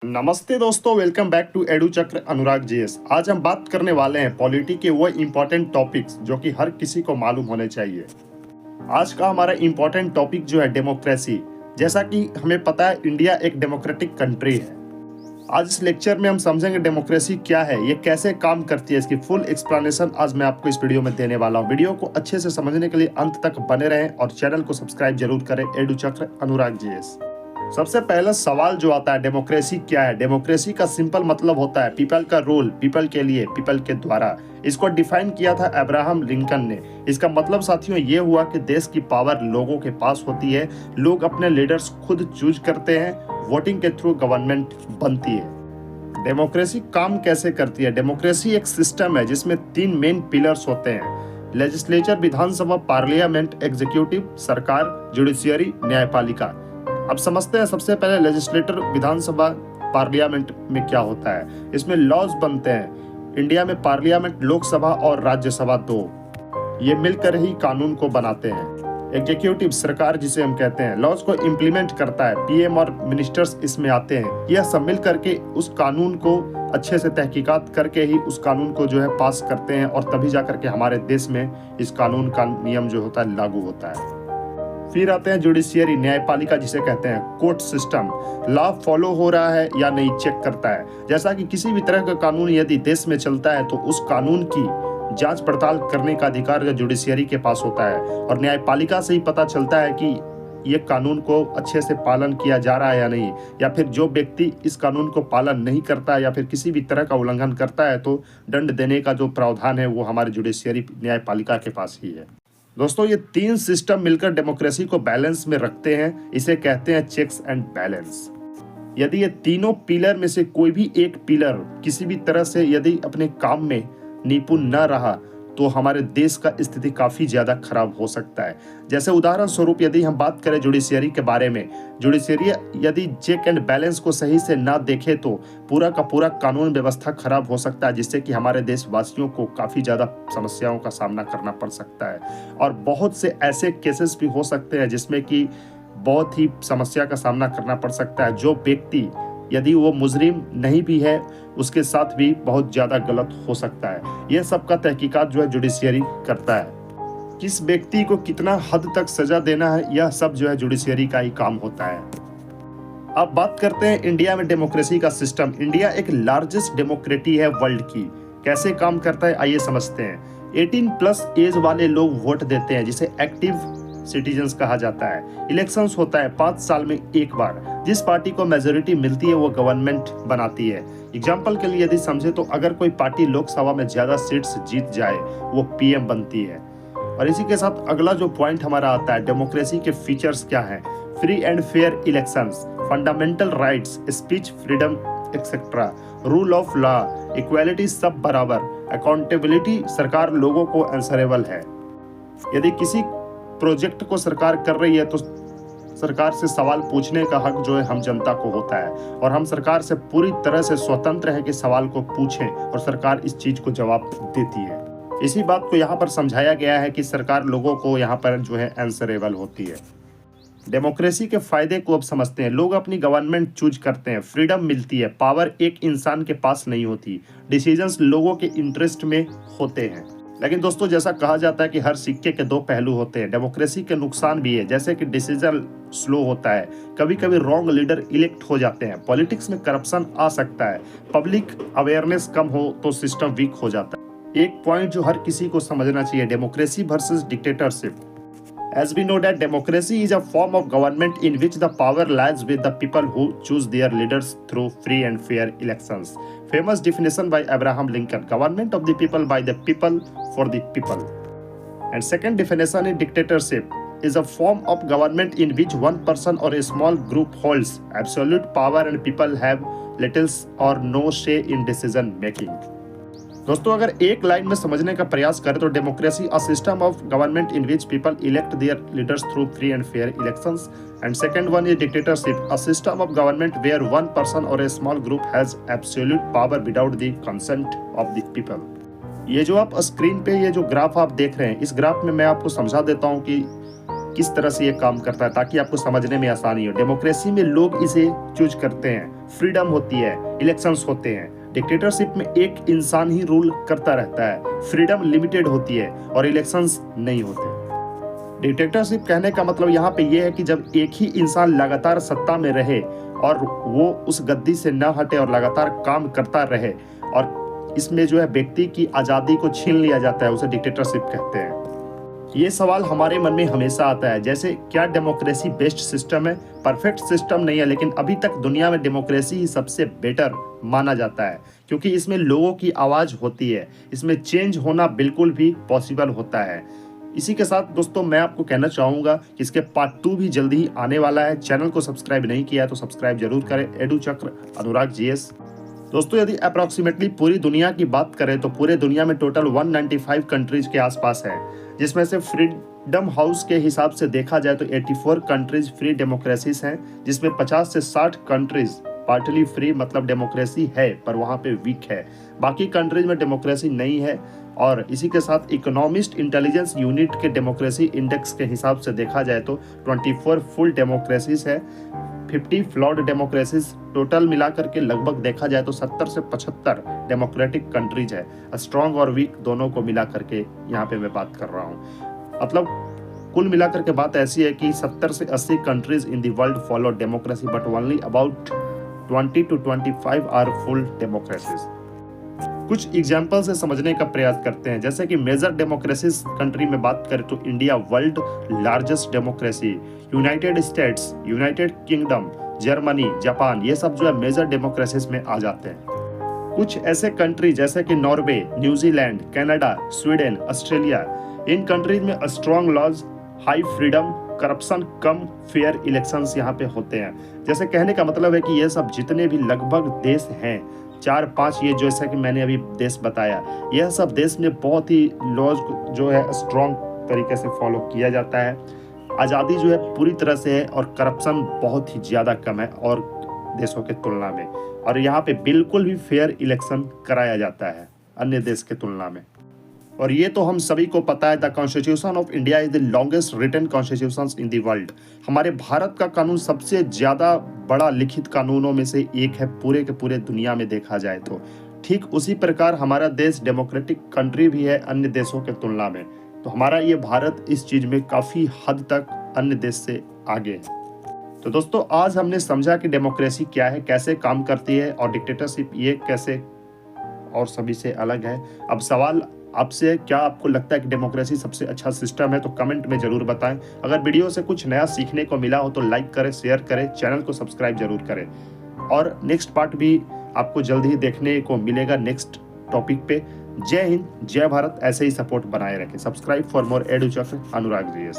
नमस्ते दोस्तों, welcome back to edu चक्र अनुराग जीएस। आज हम बात करने वाले हैं पॉलिटी के वो इम्पोर्टेंट टॉपिक्स जो कि हर किसी को मालूम होने चाहिए। आज का हमारा इम्पोर्टेंट टॉपिक जो है डेमोक्रेसी। जैसा कि हमें पता है, इंडिया एक डेमोक्रेटिक कंट्री है। आज इस लेक्चर में हम समझेंगे डेमोक्रेसी क्या है, ये कैसे काम करती है, इसकी फुल एक्सप्लेनेशन आज मैं आपको इस वीडियो में देने वाला हूँ। वीडियो को अच्छे से समझने के लिए अंत तक बने रहें और चैनल को सब्सक्राइब जरूर करें, एडू चक्र अनुराग जीएस। सबसे पहला सवाल जो आता है, डेमोक्रेसी क्या है। डेमोक्रेसी का सिंपल मतलब होता है पीपल का रूल, पीपल के लिए, पीपल के द्वारा। इसको डिफाइन किया था अब्राहम लिंकन ने। इसका मतलब साथियों ये हुआ कि देश की पावर लोगों के पास होती है, लोग अपने लीडर्स खुद चूज करते हैं, वोटिंग के थ्रू गवर्नमेंट बनती है। डेमोक्रेसी काम कैसे करती है। डेमोक्रेसी एक सिस्टम है जिसमें 3 मेन पिलर्स होते हैं: लेजिस्लेचर विधानसभा, पार्लियामेंट एग्जीक्यूटिव सरकार, जुडिशियरी न्यायपालिका। अब समझते हैं सबसे पहले लेजिस्लेटर विधानसभा पार्लियामेंट में क्या होता है। इसमें लॉज बनते हैं। इंडिया में पार्लियामेंट लोकसभा और राज्यसभा 2, ये मिलकर ही कानून को बनाते हैं। एग्जीक्यूटिव सरकार जिसे हम कहते हैं, लॉज को इम्प्लीमेंट करता है, पीएम और मिनिस्टर्स इसमें आते हैं। यह सब मिल करके उस कानून को अच्छे से तहकीकात करके ही उस कानून को जो है पास करते हैं और तभी जाकर के हमारे देश में इस कानून का नियम जो होता है लागू होता है। फिर आते हैं जुडिशियरी न्यायपालिका जिसे कहते हैं, कोर्ट सिस्टम। लॉ फॉलो हो रहा है या नहीं चेक करता है। जैसा कि किसी भी तरह का कानून यदि देश में चलता है तो उस कानून की जांच पड़ताल करने का अधिकार जो जुडिशियरी के पास होता है, और न्यायपालिका से ही पता चलता है कि ये कानून को अच्छे से पालन किया जा रहा है या नहीं, या फिर जो व्यक्ति इस कानून को पालन नहीं करता है या फिर किसी भी तरह का उल्लंघन करता है तो दंड देने का जो प्रावधान है वो हमारे जुडिशियरी न्यायपालिका के पास ही है। दोस्तों, ये 3 सिस्टम मिलकर डेमोक्रेसी को बैलेंस में रखते हैं। इसे कहते हैं चेक्स एंड बैलेंस। यदि ये तीनों पिलर में से कोई भी एक पिलर किसी भी तरह से यदि अपने काम में निपुण न रहा तो हमारे देश का स्थिति काफी ज्यादा खराब हो सकता है। जैसे उदाहरण स्वरूप यदि हम बात करें जुडिशियरी के बारे में, जुडिशियरी यदि चेक एंड बैलेंस को सही से ना देखे तो पूरा का पूरा कानून व्यवस्था खराब हो सकता है, जिससे कि हमारे देशवासियों को काफी ज्यादा समस्याओं का सामना करना पड़ सकता है। और बहुत से ऐसे केसेस भी हो सकते हैं जिसमें कि बहुत ही समस्या का सामना करना पड़ सकता है। जो व्यक्ति यदि वो मुजरिम नहीं भी है उसके साथ भी बहुत ज्यादा गलत हो सकता है। यह सब का तहकीकात जो है जुडिशियरी करता है। किस व्यक्ति को कितना हद तक सजा देना है, यह सब जो है जुडिशियरी का ही काम होता है। अब बात करते हैं इंडिया में डेमोक्रेसी का सिस्टम। इंडिया एक लार्जेस्ट डेमोक्रेसी है वर्ल्ड की। कैसे काम करता है आइए समझते हैं। 18+ एज वाले लोग वोट देते हैं जिसे एक्टिव सिटीजन्स कहा जाता है। इलेक्शंस होता है 5 साल में एक बार। जिस पार्टी को मेजोरिटी मिलती है वो गवर्नमेंट बनाती है। एग्जाम्पल के लिए यदि समझे तो अगर कोई पार्टी लोकसभा में ज्यादा सीट्स जीत जाए वो पीएम बनती है। और इसी के साथ अगला जो पॉइंट हमारा आता है, डेमोक्रेसी के फीचर्स क्या हैं। Free and fair elections, fundamental rights, speech freedom etcetera, rule of law, equality सब बराबर, अकाउंटेबिलिटी, सरकार लोगों को आंसरेबल है। यदि किसी प्रोजेक्ट को सरकार कर रही है तो सरकार से सवाल पूछने का हक जो है हम जनता को होता है, और हम सरकार से पूरी तरह से स्वतंत्र हैं कि सवाल को पूछें और सरकार इस चीज को जवाब देती है। इसी बात को यहाँ पर समझाया गया है कि सरकार लोगों को यहाँ पर जो है आंसरेबल होती है। डेमोक्रेसी के फायदे को अब समझते हैं। लोग अपनी गवर्नमेंट चूज करते हैं, फ्रीडम मिलती है, पावर एक इंसान के पास नहीं होती, डिसीजंस लोगों के इंटरेस्ट में होते हैं। लेकिन दोस्तों, जैसा कहा जाता है कि हर सिक्के के 2 पहलू होते हैं। डेमोक्रेसी के नुकसान भी है, जैसे कि डिसीजन स्लो होता है, कभी कभी रॉन्ग लीडर इलेक्ट हो जाते हैं, पॉलिटिक्स में करप्शन आ सकता है, पब्लिक अवेयरनेस कम हो तो सिस्टम वीक हो जाता है। एक पॉइंट जो हर किसी को समझना चाहिए, democracy versus dictatorship. As we know that democracy is a form of government in which the power lies with the people who choose their leaders through free and fair elections. Famous definition by Abraham Lincoln: government of the people, by the people, for the people. And second definition in dictatorship is a form of government in which one person or a small group holds absolute power and people have little or no say in decision making. दोस्तों, अगर एक line में समझने का प्रयास करें तो democracy a system of government in which people elect their leaders through free and fair elections, and second one is dictatorship, a system of government where one person or a small group has absolute power without the consent of the people. ये जो आप screen पे ये जो graph आप देख रहे हैं, इस ग्राफ में मैं आपको समझा देता हूँ कि किस तरह से ये काम करता है, ताकि आपको समझने में आसानी हो। डेमोक्रेसी में लोग इसे चूज करते हैं, फ्रीडम होती है, इलेक्शंस होते हैं। डिक्टेटरशिप में एक इंसान ही रूल करता रहता है, फ्रीडम लिमिटेड होती है और इलेक्शंस नहीं होते। डिक्टेटरशिप कहने का मतलब यहाँ पे ये है कि जब एक ही इंसान लगातार सत्ता में रहे और वो उस गद्दी से न हटे और लगातार काम करता रहे, और इसमें जो है व्यक्ति की आज़ादी को छीन लिया जाता है, उसे डिक्टेटरशिप कहते हैं। ये सवाल हमारे मन में हमेशा आता है, जैसे क्या डेमोक्रेसी बेस्ट सिस्टम है? परफेक्ट सिस्टम नहीं है, लेकिन अभी तक दुनिया में डेमोक्रेसी ही सबसे बेटर माना जाता है, क्योंकि इसमें लोगों की आवाज़ होती है, इसमें चेंज होना बिल्कुल भी पॉसिबल होता है। इसी के साथ दोस्तों मैं आपको कहना चाहूँगा कि इसके पार्ट 2 भी जल्दी ही आने वाला है। चैनल को सब्सक्राइब नहीं किया है तो सब्सक्राइब जरूर करें। एडू चक्र अनुराग जीएस। दोस्तों यदि अप्रॉक्सीमेटली पूरी दुनिया की बात करें तो पूरे दुनिया में टोटल 195 कंट्रीज के आसपास है, जिसमें से फ्रीडम हाउस के हिसाब से देखा जाए तो 84 कंट्रीज फ्री डेमोक्रेसीज हैं, जिसमें 50 से 60 कंट्रीज पार्टली फ्री मतलब डेमोक्रेसी है पर वहाँ पे वीक है, बाकी कंट्रीज में डेमोक्रेसी नहीं है। और इसी के साथ इकोनॉमिस्ट इंटेलिजेंस यूनिट के डेमोक्रेसी इंडेक्स के हिसाब से देखा जाए तो 24 फुल डेमोक्रेसीज है, 50 फ्लॉड डेमोक्रेसीज, टोटल मिलाकर के लगभग देखा जाए तो 70 से 75 डेमोक्रेटिक कंट्रीज है। स्ट्रॉन्ग और वीक दोनों को मिला करके यहाँ पे मैं बात कर रहा हूँ। मतलब कुल मिलाकर के बात ऐसी है कि 70 से 80 countries in the world follow democracy, but only about 20 to 25 are full democracies. कुछ एग्जाम्पल से समझने का प्रयास करते हैं, जैसे कि मेजर डेमोक्रेसीज कंट्री में बात करें तो India world largest democracy, United states, United kingdom, Germany, Japan, ये सब जो है मेजर डेमोक्रेसीज में आ जाते हैं। कुछ ऐसे कंट्री जैसे कि Norway, New Zealand, Canada, Sweden, Australia, इन कंट्रीज में strong laws, high freedom, corruption कम, फेयर इलेक्शंस यहाँ पे होते हैं। जैसे कहने का मतलब है कि ये सब जितने भी लगभग देश हैं, 4-5 ये जैसा कि मैंने अभी देश बताया, यह सब देश में बहुत ही लॉज जो है स्ट्रॉन्ग तरीके से फॉलो किया जाता है। आज़ादी जो है पूरी तरह से है और करप्शन बहुत ही ज़्यादा कम है और देशों के तुलना में, और यहाँ पे बिल्कुल भी फेयर इलेक्शन कराया जाता है अन्य देश के तुलना में। और ये तो हम सभी को पता है, the constitution of India is the longest written constitution in the world. हमारे भारत का कानून सबसे ज़्यादा बड़ा लिखित कानूनों में से एक है पूरे के पूरे दुनिया में देखा जाए तो। ठीक उसी प्रकार हमारा देश डेमोक्रेटिक कंट्री भी है अन्य देशों के तुलना में, तो हमारा ये भारत इस चीज़ में काफ़ी हद तक अन्य देश से आगे है। तो दोस्तों आज हमने समझा कि डेमोक्रेसी क्या है, कैसे काम करती है, और डिक्टेटरशिप ये कैसे और सभी से अलग है। अब सवाल आपसे, क्या आपको लगता है कि डेमोक्रेसी सबसे अच्छा सिस्टम है? तो कमेंट में जरूर बताएं। अगर वीडियो से कुछ नया सीखने को मिला हो तो लाइक करें, शेयर करें, चैनल को सब्सक्राइब जरूर करें। और नेक्स्ट पार्ट भी आपको जल्द ही देखने को मिलेगा नेक्स्ट टॉपिक पे। जय हिंद, जय भारत। ऐसे ही सपोर्ट बनाए रखें। सब्सक्राइब फॉर मोर एडू चक्र अनुराग जीएस।